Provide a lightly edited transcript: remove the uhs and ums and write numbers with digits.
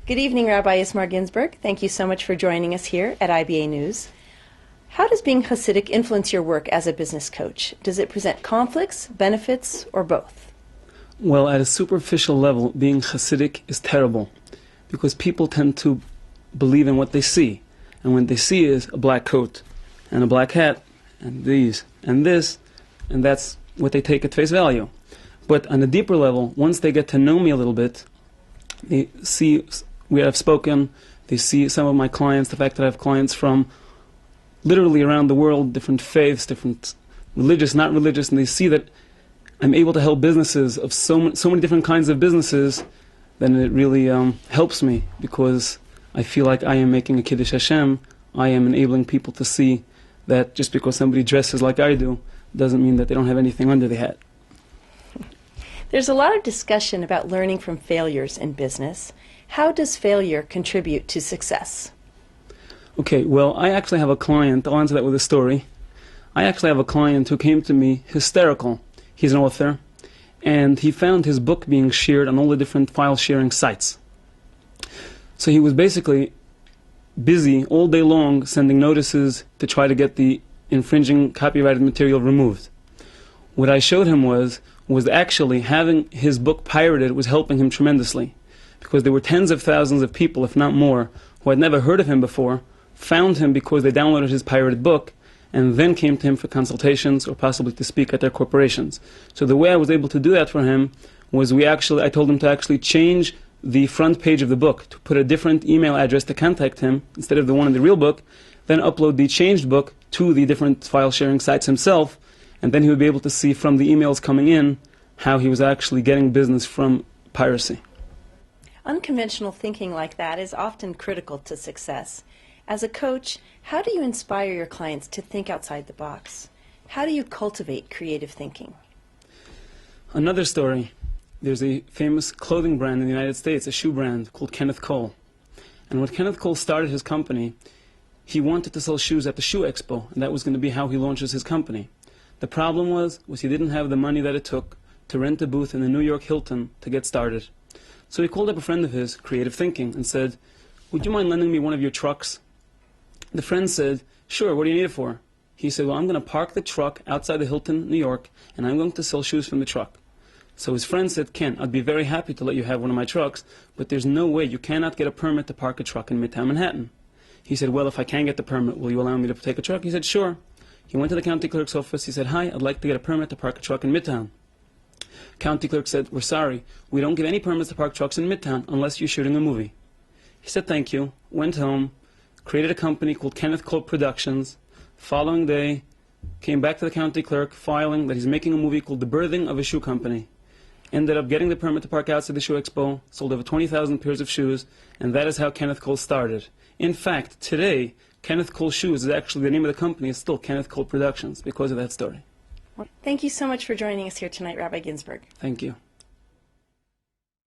Good evening, Rabbi Issamar Ginzberg. Thank you so much for joining us here at IBA News. How does being Hasidic influence your work as a business coach? Does it present conflicts, benefits, or both? Well, at a superficial level, being Hasidic is terrible because people tend to believe in what they see. And what they see is a black coat and a black hat and these and this, and that's what they take at face value. But on a deeper level, once they get to know me a little bit, they see where I've spoken, they see some of my clients, the fact that I have clients from literally around the world, different faiths, different religious, not religious, and they see that I'm able to help businesses of so many different kinds of businesses, then it really helps me because I feel like I am making a Kiddush Hashem. I am enabling people to see that just because somebody dresses like I do doesn't mean that they don't have anything under the hat. There's a lot of discussion about learning from failures in business. How does failure contribute to success? Okay, well, I actually have a client, I'll answer that with a story. I actually have a client who came to me hysterical. He's an author, and he found his book being shared on all the different file sharing sites. So he was basically busy all day long sending notices to try to get the infringing copyrighted material removed. What I showed him was actually having his book pirated was helping him tremendously, because there were tens of thousands of people, if not more, who had never heard of him before, found him because they downloaded his pirated book, and then came to him for consultations or possibly to speak at their corporations. So the way I was able to do that for him was I told him to actually change the front page of the book, to put a different email address to contact him instead of the one in the real book, then upload the changed book to the different file sharing sites himself, and then he would be able to see from the emails coming in how he was actually getting business from piracy. Unconventional thinking like that is often critical to success. As a coach, how do you inspire your clients to think outside the box? How do you cultivate creative thinking? Another story. There's a famous clothing brand in the United States, a shoe brand called Kenneth Cole. And when Kenneth Cole started his company, he wanted to sell shoes at the Shoe Expo, and that was going to be how he launches his company. The problem was he didn't have the money that it took to rent a booth in the New York Hilton to get started. So he called up a friend of his, Creative Thinking, and said, "Would you mind lending me one of your trucks?" The friend said, "Sure, what do you need it for?" He said, "Well, I'm going to park the truck outside the Hilton, New York, and I'm going to sell shoes from the truck." So his friend said, "Ken, I'd be very happy to let you have one of my trucks, but there's no way you cannot get a permit to park a truck in Midtown Manhattan." He said, "Well, if I can get the permit, will you allow me to take a truck?" He said, "Sure." He went to the county clerk's office. He said, "Hi, I'd like to get a permit to park a truck in Midtown." County clerk said, "We're sorry, we don't give any permits to park trucks in Midtown unless you're shooting a movie." He said, "Thank you," went home, created a company called Kenneth Cole Productions. Following day, came back to the county clerk, filing that he's making a movie called The Birthing of a Shoe Company. Ended up getting the permit to park outside the Shoe Expo, sold over 20,000 pairs of shoes, and that is how Kenneth Cole started. In fact, today, Kenneth Cole Shoes is actually the name of the company, is still Kenneth Cole Productions because of that story. Thank you so much for joining us here tonight, Rabbi Ginzberg. Thank you.